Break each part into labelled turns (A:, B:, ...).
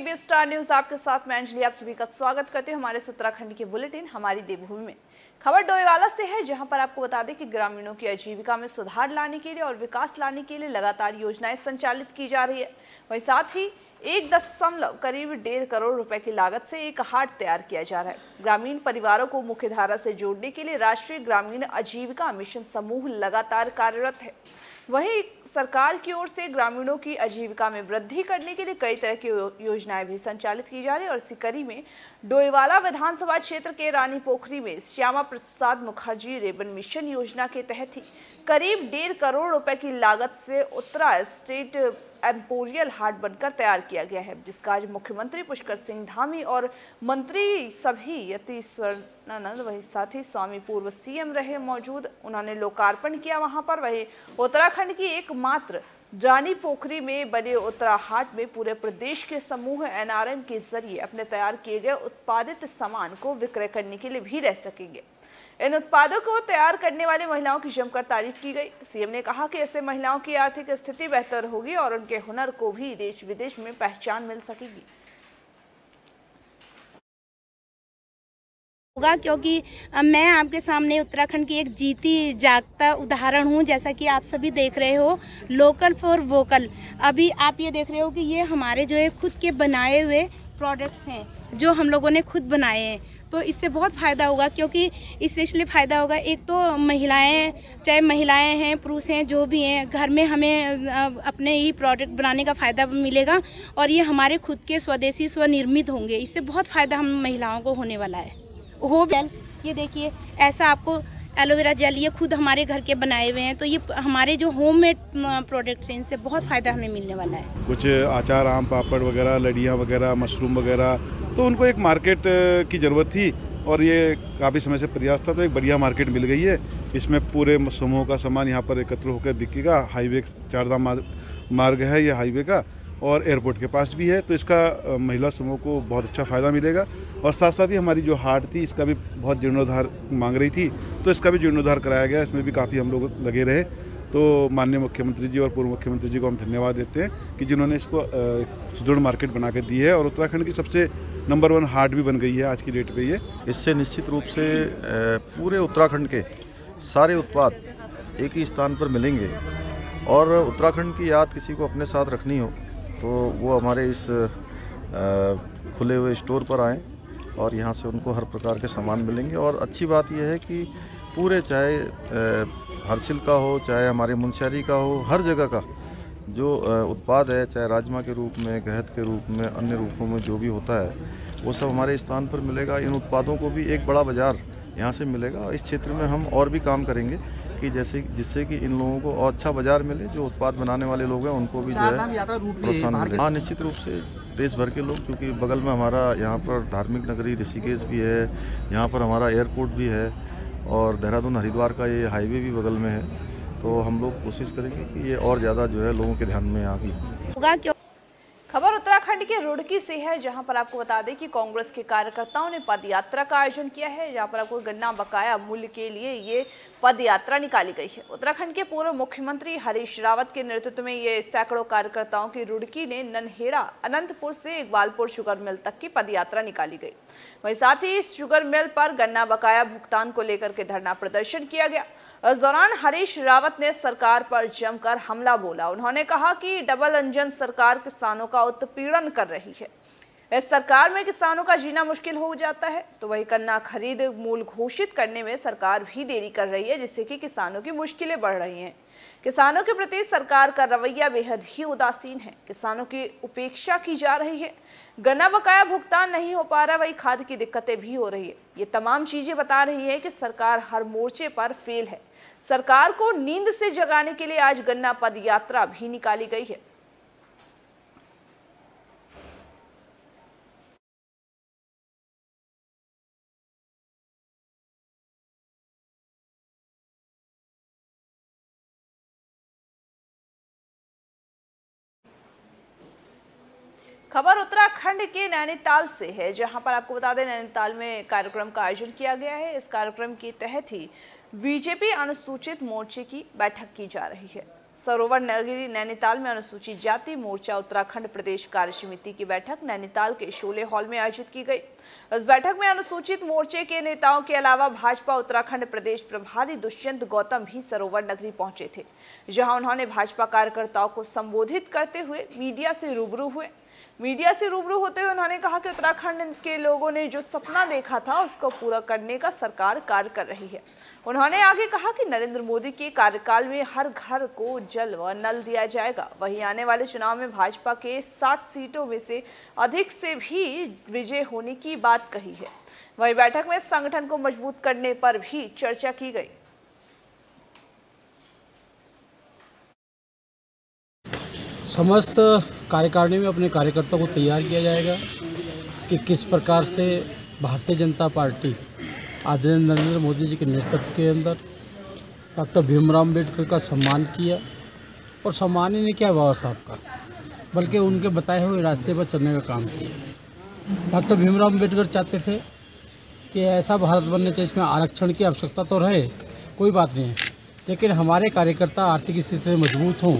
A: केबी star news आपके साथ मैं अंजलि आप सभी का स्वागत करते हैं हमारे उत्तराखंड के बुलेटिन हमारी देवभूमि में। खबर डोईवाला से है, जहां पर आपको बता दें कि ग्रामीणों की आजीविका में सुधार लाने के लिए और विकास लाने के लिए लगातार योजनाएं संचालित की जा रही है। वहीं साथ ही 1.1 करोड़ रुपए की लागत से एक हाट तैयार किया जा रहा है। ग्रामीण परिवारों को मुख्य धारा से जोड़ने के लिए राष्ट्रीय ग्रामीण आजीविका मिशन समूह लगातार कार्यरत है। वहीं सरकार की ओर से ग्रामीणों की आजीविका में वृद्धि करने के लिए कई तरह की योजनाएं भी संचालित की जा रही है और इसी कड़ी में डोईवाला विधानसभा क्षेत्र के रानी पोखरी में श्यामा प्रसाद मुखर्जी रेबन मिशन योजना के तहत ही करीब 1.5 करोड़ रुपए की लागत से उत्तरा स्टेट एम्पोरियल हाट बनकर तैयार किया गया है, जिसका आज मुख्यमंत्री पुष्कर सिंह धामी और मंत्री सभी यति स्वर्णानंद वही साथ ही स्वामी पूर्व सीएम रहे मौजूद, उन्होंने लोकार्पण किया। वहां पर वही उत्तराखंड की एकमात्र रानी पोखरी में बने उत्तरा हाट में पूरे प्रदेश के समूह एनआरएम के जरिए अपने तैयार किए गए उत्पादित सामान को विक्रय करने के लिए भी रह सकेंगे। इन उत्पादों को तैयार करने वाली महिलाओं की जमकर तारीफ की गई। सीएम ने कहा कि ऐसे महिलाओं की आर्थिक स्थिति बेहतर होगी और उनके हुनर को भी देश विदेश में पहचान मिल सकेगी
B: होगा, क्योंकि मैं आपके सामने उत्तराखंड की एक जीती जागता उदाहरण हूँ। जैसा कि आप सभी देख रहे हो, लोकल फॉर वोकल। अभी आप ये देख रहे हो कि ये हमारे जो है खुद के बनाए हुए प्रोडक्ट्स हैं जो हम लोगों ने खुद बनाए हैं, तो इससे बहुत फ़ायदा होगा। क्योंकि इससे इसलिए फ़ायदा होगा, एक तो महिलाएं, चाहे महिलाएं हैं पुरुष हैं जो भी हैं, घर में हमें अपने ही प्रोडक्ट बनाने का फ़ायदा मिलेगा और ये हमारे खुद के स्वदेशी स्वनिर्मित होंगे। इससे बहुत फ़ायदा हम महिलाओं को होने वाला है। जेल, ये देखिए ऐसा आपको एलोवेरा जेल, ये खुद हमारे घर के बनाए हुए हैं, तो ये हमारे जो होममेड प्रोडक्ट्स हैं इनसे बहुत फ़ायदा हमें मिलने वाला है।
C: कुछ अचार, आम पापड़ वगैरह, लड़ियाँ वगैरह, मशरूम वगैरह, तो उनको एक मार्केट की ज़रूरत थी और ये काफ़ी समय से प्रयास था, तो एक बढ़िया मार्केट मिल गई है। इसमें पूरे समूह का सामान यहाँ पर एकत्र होकर बिकेगा। हाईवे चारधाम मार्ग है ये हाईवे का और एयरपोर्ट के पास भी है, तो इसका महिला समूह को बहुत अच्छा फ़ायदा मिलेगा। और साथ साथ ही हमारी जो हाट थी इसका भी बहुत जीर्णोद्धार मांग रही थी, तो इसका भी जीर्णोद्धार कराया गया। इसमें भी काफ़ी हम लोग लगे रहे, तो माननीय मुख्यमंत्री जी और पूर्व मुख्यमंत्री जी को हम धन्यवाद देते हैं कि जिन्होंने इसको सुदृढ़ मार्केट बना के दी है और उत्तराखंड की सबसे नंबर 1 हाट भी बन गई है आज की डेट पे ये।
D: इससे निश्चित रूप से पूरे उत्तराखंड के सारे उत्पाद एक ही स्थान पर मिलेंगे और उत्तराखंड की याद किसी को अपने साथ रखनी हो तो वो हमारे इस खुले हुए स्टोर पर आएँ और यहाँ से उनको हर प्रकार के सामान मिलेंगे। और अच्छी बात यह है कि पूरे, चाहे हरसिल का हो, चाहे हमारे मुनस्यारी का हो, हर जगह का जो उत्पाद है, चाहे राजमा के रूप में, गहत के रूप में, अन्य रूपों में जो भी होता है, वो सब हमारे स्थान पर मिलेगा। इन उत्पादों को भी एक बड़ा बाज़ार यहाँ से मिलेगा। इस क्षेत्र में हम और भी काम करेंगे कि जिससे कि इन लोगों को और अच्छा बाजार मिले, जो उत्पाद बनाने वाले लोग हैं उनको भी जो है प्रोत्साहन मिले। हाँ, निश्चित रूप से देश भर के लोग, क्योंकि बगल में हमारा यहाँ पर धार्मिक नगरी ऋषिकेश भी है, यहाँ पर हमारा एयरपोर्ट भी है और देहरादून हरिद्वार का ये हाईवे भी बगल में है, तो हम लोग कोशिश करेंगे कि ये और ज़्यादा जो है लोगों के ध्यान में यहाँ की।
A: खबर उत्तराखंड के रुड़की से है, जहां पर आपको बता दें कि कांग्रेस के कार्यकर्ताओं ने पद यात्रा का आयोजन किया है, जहां पर आपको गन्ना बकाया मूल्य के लिए ये पद यात्रा निकाली गई है। उत्तराखंड के पूर्व मुख्यमंत्री हरीश रावत के नेतृत्व में ये सैकड़ों कार्यकर्ताओं की रुड़की ने ननहेड़ा अनंतपुर से इकबालपुर शुगर मिल तक की पद यात्रा निकाली गई। वहीं साथ ही इस शुगर मिल पर गन्ना बकाया भुगतान को लेकर के धरना प्रदर्शन किया गया। इस दौरान हरीश रावत ने सरकार पर जमकर हमला बोला। उन्होंने कहा कि डबल इंजन सरकार किसानों का उत्पीड़न कर रही है। इस सरकार में किसानों का जीना मुश्किल हो जाता है, तो वही गन्ना खरीद मूल्य घोषित करने में सरकार भी देरी कर रही है, जिससे कि किसानों की मुश्किलें बढ़ रही हैं। किसानों के प्रति सरकार का रवैया बेहद ही उदासीन है। किसानों की उपेक्षा की जा रही है, गन्ना बकाया भुगतान नहीं हो पा रहा, वही खाद की दिक्कतें भी हो रही है। ये तमाम चीजें बता रही है कि सरकार हर मोर्चे पर फेल है। सरकार को नींद से जगाने के लिए आज गन्ना पद यात्रा भी निकाली गई है। खबर उत्तराखंड के नैनीताल से है, जहां पर आपको बता दें नैनीताल में कार्यक्रम का आयोजन किया गया है। इस कार्यक्रम के तहत ही बीजेपी अनुसूचित मोर्चे की बैठक की जा रही है। सरोवर नगरी नैनीताल में अनुसूचित जाति मोर्चा उत्तराखंड प्रदेश कार्य समिति की बैठक नैनीताल के शोले हॉल में आयोजित की गई। इस बैठक में अनुसूचित मोर्चे के नेताओं के अलावा भाजपा उत्तराखंड प्रदेश प्रभारी दुष्यंत गौतम भी सरोवर नगरी पहुंचे थे, जहां उन्होंने भाजपा कार्यकर्ताओं को संबोधित करते हुए मीडिया से रूबरू हुए। मीडिया से रूबरू होते हुए उन्होंने कहा कि उत्तराखंड के लोगों ने जो सपना देखा था उसको पूरा करने का सरकार कार्य कर रही है। उन्होंने आगे कहा कि नरेंद्र मोदी के कार्यकाल में हर घर को जल व नल दिया जाएगा। वहीं आने वाले चुनाव में भाजपा के 60 सीटों में से अधिक से भी विजय होने की बात कही है। वहीं बैठक में संगठन को मजबूत करने पर भी चर्चा की गई।
E: समस्त कार्यकारिणी में अपने कार्यकर्ताओं को तैयार किया जाएगा कि किस प्रकार से भारतीय जनता पार्टी आदरणीय नरेंद्र मोदी जी के नेतृत्व के अंदर डॉक्टर भीमराव अम्बेडकर का सम्मान किया, और सम्मान ही नहीं किया बाबा साहब का, बल्कि उनके बताए हुए रास्ते पर चलने का काम किया। डॉक्टर भीमराव अम्बेडकर चाहते थे कि ऐसा भारत बनना चाहिए जिसमें आरक्षण की आवश्यकता तो रहे, कोई बात नहीं है, लेकिन हमारे कार्यकर्ता आर्थिक स्थिति से मजबूत हों।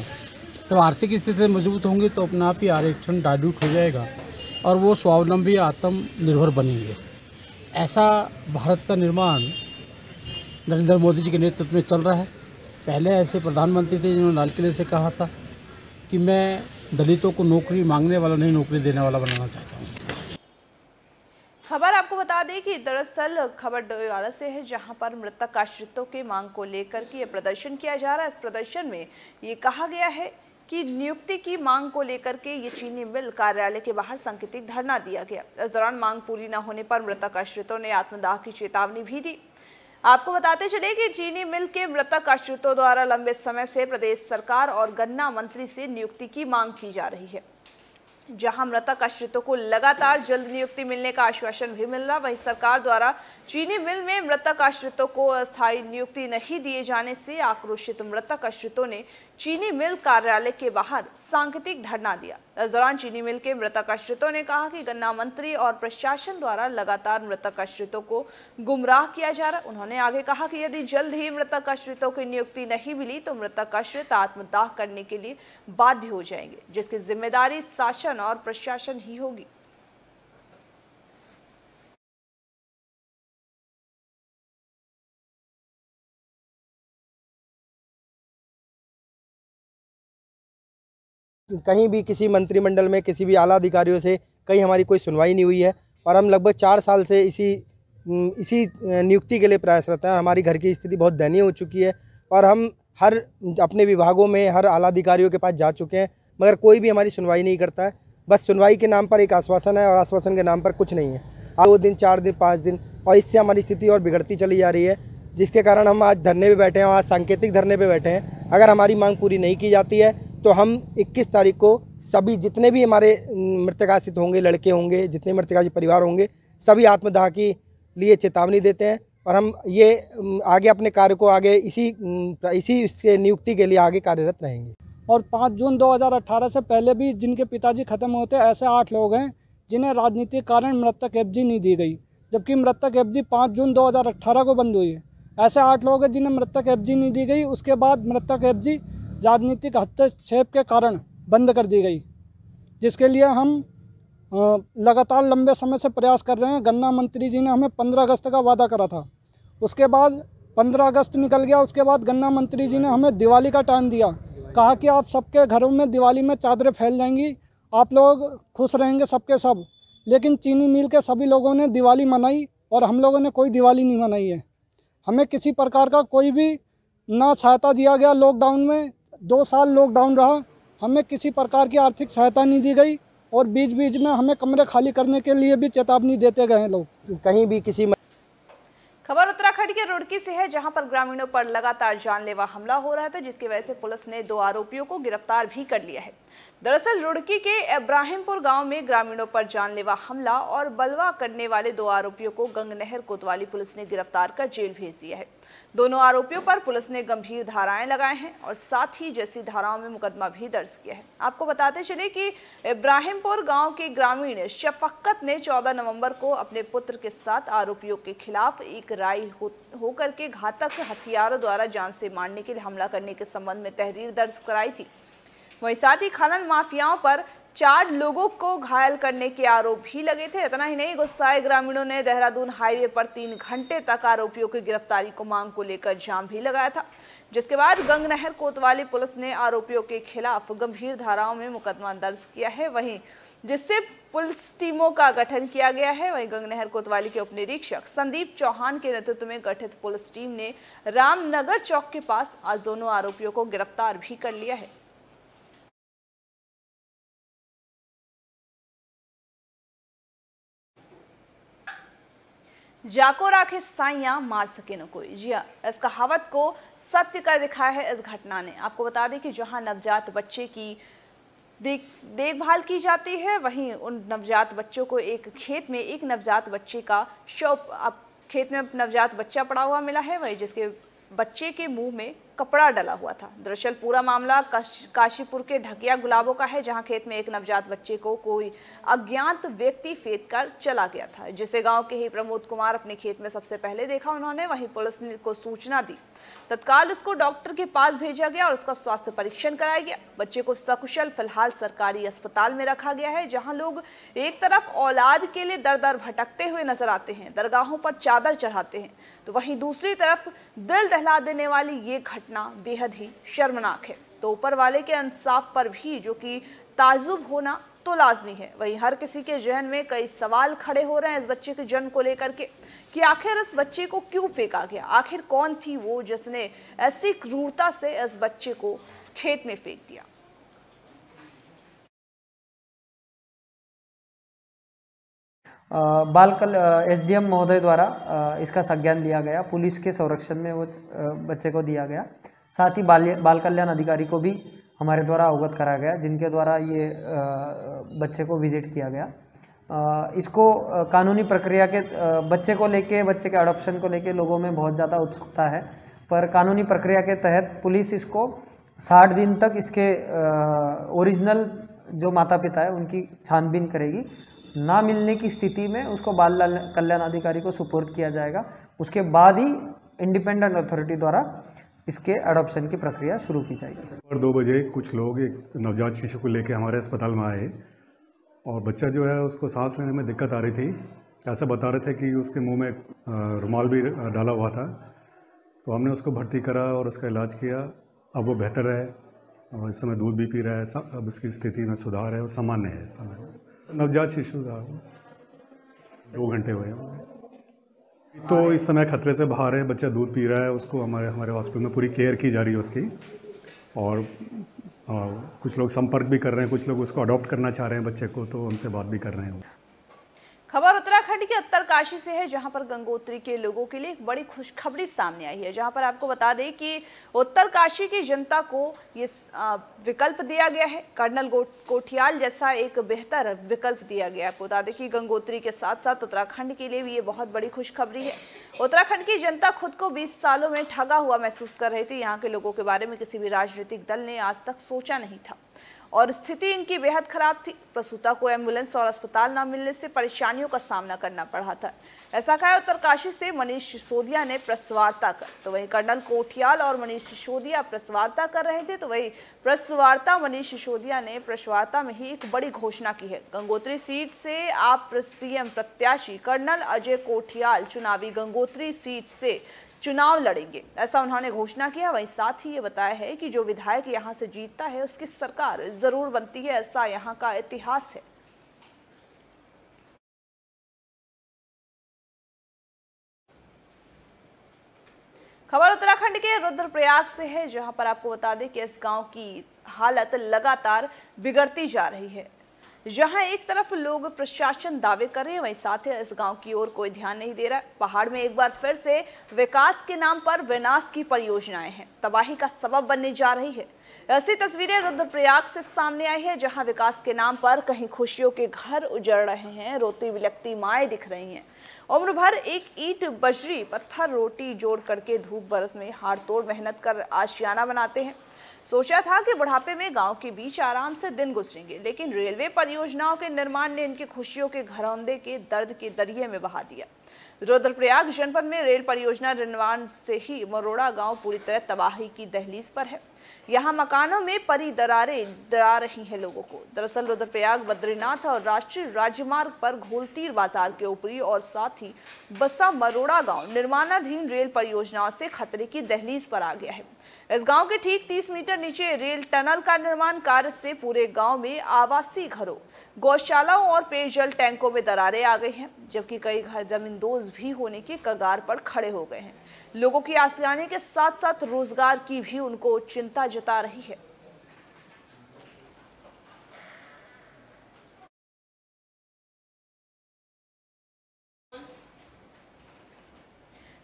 E: तो आर्थिक स्थिति से मजबूत होंगे तो अपने आप ही आरक्षण डाइल्यूट हो जाएगा और वो स्वावलंबी आत्मनिर्भर बनेंगे। ऐसा भारत का निर्माण नरेंद्र मोदी जी के नेतृत्व में चल रहा है। पहले ऐसे प्रधानमंत्री थे जिन्होंने लाल किले से कहा था कि मैं दलितों को नौकरी मांगने वाला नहीं, नौकरी देने वाला बनाना चाहता हूँ।
A: खबर आपको बता दें कि दरअसल खबर डोईवाला से है, जहां पर मृतक आश्रितों के मांग को लेकर के यह प्रदर्शन किया जा रहा है। इस प्रदर्शन में ये कहा गया है कि नियुक्ति की मांग को लेकर के ये चीनी मिल कार्यालय के बाहर सांकेतिक धरना दिया गया। इस दौरान मांग पूरी न होने पर मृतक आश्रितों ने आत्मदाह की चेतावनी भी दी। आपको बताते चले कि चीनी मिल के मृतक आश्रितों द्वारा लंबे समय से प्रदेश सरकार और गन्ना मंत्री से नियुक्ति की मांग की जा रही है। जहां मृतक आश्रितों को लगातार जल्द नियुक्ति मिलने का आश्वासन भी मिल रहा, वहीं सरकार द्वारा चीनी मिल में मृतक आश्रितों को अस्थायी नियुक्ति नहीं दिए जाने से आक्रोशित मृतक आश्रितों ने चीनी मिल कार्यालय के बाहर सांकेतिक धरना दिया। इस दौरान चीनी मिल के मृतक आश्रितों ने कहा कि गन्ना मंत्री और प्रशासन द्वारा लगातार मृतक आश्रितों को गुमराह किया जा रहा। उन्होंने आगे कहा कि यदि जल्द ही मृतक आश्रितों की नियुक्ति नहीं मिली तो मृतक आश्रित आत्मदाह करने के लिए बाध्य हो जाएंगे, जिसकी जिम्मेदारी शासन और प्रशासन ही होगी।
F: कहीं भी किसी मंत्रिमंडल में किसी भी आला अधिकारियों से कहीं हमारी कोई सुनवाई नहीं हुई है और हम लगभग 4 साल से इसी नियुक्ति के लिए प्रयासरत हैं। हमारी घर की स्थिति बहुत दयनीय हो चुकी है और हम हर अपने विभागों में हर आला अधिकारियों के पास जा चुके हैं, मगर कोई भी हमारी सुनवाई नहीं करता है। बस सुनवाई के नाम पर एक आश्वासन है और आश्वासन के नाम पर कुछ नहीं है। 2 दिन 4 दिन 5 दिन और इससे हमारी स्थिति और बिगड़ती चली जा रही है, जिसके कारण हम आज धरने पे बैठे हैं और आज सांकेतिक धरने पे बैठे हैं। अगर हमारी मांग पूरी नहीं की जाती है तो हम 21 तारीख को सभी जितने भी हमारे मृतकाश्रित होंगे, लड़के होंगे, जितने मृतकाश्रित परिवार होंगे, सभी आत्मदाह के लिए चेतावनी देते हैं और हम ये आगे अपने कार्य को आगे इसी इसके नियुक्ति के लिए आगे कार्यरत रहेंगे।
G: और 5 जून 2018 से पहले भी जिनके पिताजी खत्म होते ऐसे 8 लोग हैं जिन्हें राजनीतिक कारण मृतक एफजी नहीं दी गई, जबकि मृतक एफजी 5 जून 2018 को बंद हुई है। ऐसे 8 लोग हैं जिन्हें मृतक एफजी नहीं दी गई। उसके बाद मृतक एफजी राजनीतिक हस्तक्षेप के कारण बंद कर दी गई, जिसके लिए हम लगातार लंबे समय से प्रयास कर रहे हैं। गन्ना मंत्री जी ने हमें 15 अगस्त का वादा करा था, उसके बाद 15 अगस्त निकल गया। उसके बाद गन्ना मंत्री जी ने हमें दिवाली का टाइम दिया, कहा कि आप सबके घरों में दिवाली में चादरें फैल जाएंगी, आप लोग खुश रहेंगे सबके सब। लेकिन चीनी मिल के सभी लोगों ने दिवाली मनाई और हम लोगों ने कोई दिवाली नहीं मनाई है। हमें किसी प्रकार का कोई भी ना सहायता दिया गया। लॉकडाउन में 2 साल लॉकडाउन रहा, हमें किसी प्रकार की आर्थिक सहायता नहीं दी गई और बीच बीच में हमें कमरे खाली करने के लिए भी चेतावनी देते गए हैं लोग।
F: कहीं भी किसी
A: खबर उत्तराखंड के रुड़की से है, जहां पर ग्रामीणों पर लगातार जानलेवा हमला हो रहा था, जिसकी वजह से पुलिस ने 2 आरोपियों को गिरफ्तार भी कर लिया है। दरअसल रुड़की के इब्राहिमपुर गांव में ग्रामीणों पर जानलेवा हमला और बलवा करने वाले 2 आरोपियों को गंगनहर कोतवाली पुलिस ने गिरफ्तार कर जेल भेज दिया है। दोनों आरोपियों पर पुलिस ने गंभीर धाराएं लगाए हैं और साथ ही जैसी धाराओं में मुकदमा भी दर्ज किया है। आपको बताते चले कि इब्राहिमपुर गांव के ग्रामीण शफकत ने 14 नवंबर को अपने पुत्र के साथ आरोपियों के खिलाफ एक राय होकर के घातक हथियारों द्वारा जान से मारने के लिए हमला करने के संबंध में तहरीर दर्ज कराई थी। वहीं साथ ही खनन माफियाओं पर 4 लोगों को घायल करने के आरोप भी लगे थे। इतना ही नहीं, गुस्साए ग्रामीणों ने देहरादून हाईवे पर 3 घंटे तक आरोपियों की गिरफ्तारी को मांग को लेकर जाम भी लगाया था, जिसके बाद गंगनहर कोतवाली पुलिस ने आरोपियों के खिलाफ गंभीर धाराओं में मुकदमा दर्ज किया है, वहीं जिससे पुलिस टीमों का गठन किया गया है। वहीं गंगनहर कोतवाली के उप निरीक्षक संदीप चौहान के नेतृत्व में गठित पुलिस टीम ने रामनगर चौक के पास आज दोनों आरोपियों को गिरफ्तार भी कर लिया है। जाको राखे साइयां मार सके न कोई। जी हाँ, इस कहावत को सत्य कर दिखाया है इस घटना ने। आपको बता दें कि जहां नवजात बच्चे की देखभाल की जाती है, वहीं उन नवजात बच्चों को एक खेत में एक नवजात बच्चे का खेत में नवजात बच्चा पड़ा हुआ मिला है, वहीं जिसके बच्चे के मुंह में कपड़ा डला हुआ था। दरअसल पूरा मामला काशीपुर के ढकिया गुलाबों का है, जहां खेत में एक नवजात बच्चे को कोई अज्ञात व्यक्ति फेंक कर चला गया था, जिसे गांव के ही प्रमोद कुमार अपने खेत में सबसे पहले देखा उन्होंने। वहीं पुलिस ने को सूचना दी, तत्काल उसको डॉक्टर के पास भेजा गया और उसका स्वास्थ्य परीक्षण कराया गया। बच्चे को सकुशल फिलहाल सरकारी अस्पताल में रखा गया है, जहाँ लोग एक तरफ औलाद के लिए दर दर भटकते हुए नजर आते हैं, दरगाहों पर चादर चढ़ाते हैं, तो वहीं दूसरी तरफ दिल दहला देने वाली ये घटना बेहद ही शर्मनाक है। तो ऊपर वाले के इंसाफ पर भी जो कि ताजुब होना तो लाजमी है। वहीं हर किसी के जहन में कई सवाल खड़े हो रहे हैं इस बच्चे के जन्म को लेकर के कि आखिर इस बच्चे को क्यों फेंका गया, आखिर कौन थी वो जिसने ऐसी क्रूरता से इस बच्चे को खेत में फेंक दिया।
H: एसडीएम महोदय द्वारा इसका संज्ञान लिया गया, पुलिस के संरक्षण में वो बच्चे को दिया गया। साथ ही बाल कल्याण अधिकारी को भी हमारे द्वारा अवगत कराया गया, जिनके द्वारा ये बच्चे को विजिट किया गया। इसको कानूनी प्रक्रिया के बच्चे के अडॉप्शन को लेके लोगों में बहुत ज़्यादा उत्सुकता है, पर कानूनी प्रक्रिया के तहत पुलिस इसको 60 दिन तक इसके ओरिजिनल जो माता पिता है उनकी छानबीन करेगी। ना मिलने की स्थिति में उसको बाल कल्याण अधिकारी को सुपुर्द किया जाएगा। उसके बाद ही इंडिपेंडेंट अथॉरिटी द्वारा इसके अडॉप्शन की प्रक्रिया शुरू की जाएगी।
I: और 2 बजे कुछ लोग एक नवजात शिशु को लेकर हमारे अस्पताल में आए और बच्चा जो है उसको सांस लेने में दिक्कत आ रही थी। ऐसा बता रहे थे कि उसके मुंह में रुमाल भी डाला हुआ था, तो हमने उसको भर्ती करा और उसका इलाज किया। अब वो बेहतर है और इस समय दूध भी पी रहा है, अब उसकी स्थिति में सुधार है और सामान्य है। इस समय नवजात शिशु था, 2 घंटे हुए तो इस समय खतरे से बाहर है। बच्चा दूध पी रहा है, उसको हमारे हॉस्पिटल में पूरी केयर की जा रही है उसकी, और कुछ लोग संपर्क भी कर रहे हैं, कुछ लोग उसको अडॉप्ट करना चाह रहे हैं बच्चे को, तो उनसे बात भी कर रहे हैं।
A: खबर उत्तराखंड के उत्तरकाशी से है, जहां पर गंगोत्री के लोगों के लिए एक बड़ी खुशखबरी सामने आई है। जहां पर आपको बता दें कि उत्तरकाशी की जनता को ये विकल्प दिया गया है, कर्नल कोठियाल जैसा एक बेहतर विकल्प दिया गया है। आपको बता दें कि गंगोत्री के साथ साथ उत्तराखंड के लिए भी ये बहुत बड़ी खुशखबरी है। उत्तराखंड की जनता खुद को 20 सालों में ठगा हुआ महसूस कर रही थी। यहाँ के लोगों के बारे में किसी भी राजनीतिक दल ने आज तक सोचा नहीं था और स्थिति इनकी बेहद खराब थी। प्रसूता को एम्बुलेंस और अस्पताल न मिलने से परेशानियों का सामना करना पड़ा था। ऐसा कहा उत्तरकाशी से मनीष सिसोदिया ने प्रेस वार्ता कर, तो वही कर्नल कोठियाल और मनीष सिसोदिया प्रेस वार्ता कर रहे थे। तो वही प्रेस वार्ता मनीष सिसोदिया ने प्रेस वार्ता में ही एक बड़ी घोषणा की है। गंगोत्री सीट से आप सीएम प्रत्याशी कर्नल अजय कोठियाल चुनावी गंगोत्री सीट से चुनाव लड़ेंगे, ऐसा उन्होंने घोषणा किया। वहीं साथ ही ये बताया है कि जो विधायक यहां से जीतता है उसकी सरकार जरूर बनती है, ऐसा यहां का इतिहास है। खबर उत्तराखंड के रुद्रप्रयाग से है, जहां पर आपको बता दें कि इस गांव की हालत लगातार बिगड़ती जा रही है। जहां एक तरफ लोग प्रशासन दावे कर रहे हैं, वहीं साथ ही इस गांव की ओर कोई ध्यान नहीं दे रहा। पहाड़ में एक बार फिर से विकास के नाम पर विनाश की परियोजनाएं हैं, तबाही का सबब बनने जा रही है। ऐसी तस्वीरें रुद्रप्रयाग से सामने आई है, जहां विकास के नाम पर कहीं खुशियों के घर उजड़ रहे हैं, रोती बिलखती माएँ दिख रही हैं। उम्र भर एक ईंट बजरी पत्थर रोटी जोड़ करके धूप बरस में हाड़ तोड़ मेहनत कर आशियाना बनाते हैं। सोचा था कि बुढ़ापे में गांव के बीच आराम से दिन गुजरेंगे, लेकिन रेलवे परियोजनाओं के निर्माण ने इनकी खुशियों के घरौंदे के दर्द के दरिये में बहा दिया। रुद्रप्रयाग जनपद में रेल परियोजना निर्माण से ही मरोड़ा गांव पूरी तरह तबाही की दहलीज पर है। यहां मकानों में पड़ी दरारें डरा रही हैं लोगों को। दरअसल रुद्रप्रयाग बद्रीनाथ और राष्ट्रीय राजमार्ग पर घोलतीर बाजार के ऊपरी और साथ ही बसा मरोड़ा गांव निर्माणाधीन रेल परियोजनाओं से खतरे की दहलीज पर आ गया है। इस गांव के ठीक 30 मीटर नीचे रेल टनल का निर्माण कार्य से पूरे गांव में आवासीय घरों, गौशालाओं और पेयजल टैंकों में दरारें आ गई हैं, जबकि कई घर जमींदोज भी होने की कगार पर खड़े हो गए हैं। लोगों की आसानी के साथ साथ रोजगार की भी उनको चिंता जता रही है।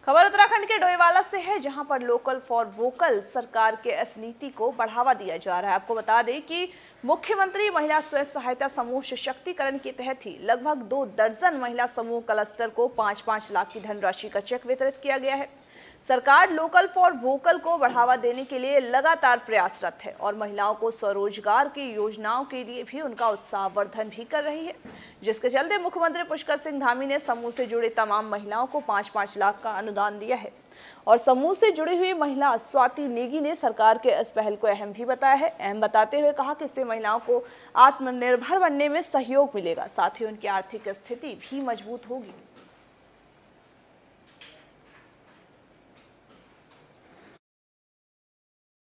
A: खबर उत्तराखंड के डोईवाला से है, जहां पर लोकल फॉर वोकल सरकार के इस नीति को बढ़ावा दिया जा रहा है। आपको बता दें कि मुख्यमंत्री महिला स्वयं सहायता समूह सशक्तिकरण के तहत ही लगभग 2 दर्जन महिला समूह क्लस्टर को 5-5 लाख की धनराशि का चेक वितरित किया गया है। सरकार लोकल फॉर वोकल को बढ़ावा देने के लिए लगातार प्रयासरत है और महिलाओं को स्वरोजगार की योजनाओं के लिए भी उनका उत्साहवर्धन भी कर रही है, जिसके चलते मुख्यमंत्री पुष्कर सिंह धामी ने समूह से जुड़े तमाम महिलाओं को 5-5 लाख का अनुदान दिया है। और समूह से जुड़ी हुई महिला स्वाति नेगी ने सरकार के इस पहल को अहम भी बताया है। अहम बताते हुए कहा कि इससे महिलाओं को आत्मनिर्भर बनने में सहयोग मिलेगा, साथ ही उनकी आर्थिक स्थिति भी मजबूत होगी।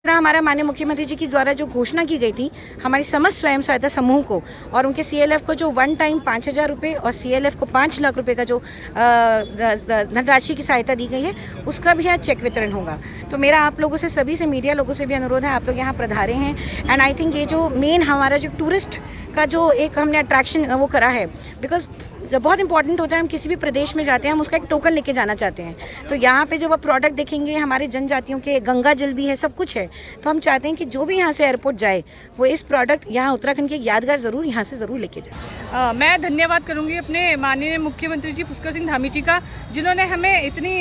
J: हमारा माननीय मुख्यमंत्री जी की द्वारा जो घोषणा की गई थी हमारी समस्त स्वयं सहायता समूह को और उनके CLF को जो 1 टाइम 5,000 रुपये और CLF को 5 लाख रुपए का जो धनराशि की सहायता दी गई है, उसका भी यहाँ चेक वितरण होगा। तो मेरा आप लोगों से, सभी से, मीडिया लोगों से भी अनुरोध है, आप लोग यहाँ पधारे हैं। एंड आई थिंक ये जो मेन हमारा जो टूरिस्ट का जो एक हमने अट्रैक्शन वो करा है, बिकॉज जब बहुत इंपॉर्टेंट होता है, हम किसी भी प्रदेश में जाते हैं, हम उसका एक टोकन लेके जाना चाहते हैं। तो यहाँ पे जब आप प्रोडक्ट देखेंगे, हमारे जनजातियों के गंगा जल भी है, सब कुछ है। तो हम चाहते हैं कि जो भी यहाँ से एयरपोर्ट जाए वो इस प्रोडक्ट यहाँ उत्तराखंड की यादगार ज़रूर यहाँ से ज़रूर लेके जाए।
K: मैं धन्यवाद करूँगी अपने माननीय मुख्यमंत्री जी पुष्कर सिंह धामी जी का, जिन्होंने हमें इतनी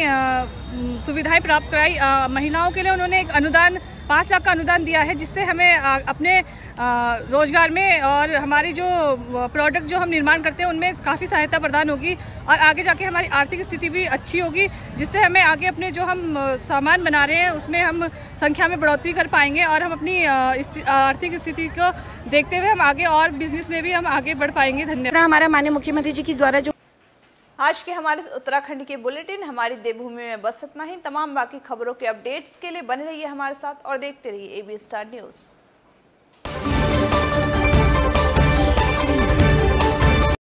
K: सुविधाएं प्राप्त कराई। महिलाओं के लिए उन्होंने एक अनुदान 5 लाख का अनुदान दिया है, जिससे हमें अपने रोजगार में और हमारी जो प्रोडक्ट जो हम निर्माण करते हैं उनमें काफ़ी सहायता प्रदान होगी और आगे जाके हमारी आर्थिक स्थिति भी अच्छी होगी, जिससे हमें आगे अपने जो हम सामान बना रहे हैं उसमें हम संख्या में बढ़ोतरी कर पाएंगे और हम अपनी आर्थिक स्थिति को देखते हुए हम आगे और बिजनेस में भी हम आगे बढ़ पाएंगे। धन्यवाद।
J: हमारा माननीय मुख्यमंत्री जी की द्वारा जो
A: आज के हमारे उत्तराखंड के बुलेटिन हमारी देवभूमि में बस इतना ही। तमाम बाकी खबरों के अपडेट्स के लिए बने रहिए हमारे साथ और देखते रहिए AB स्टार न्यूज़।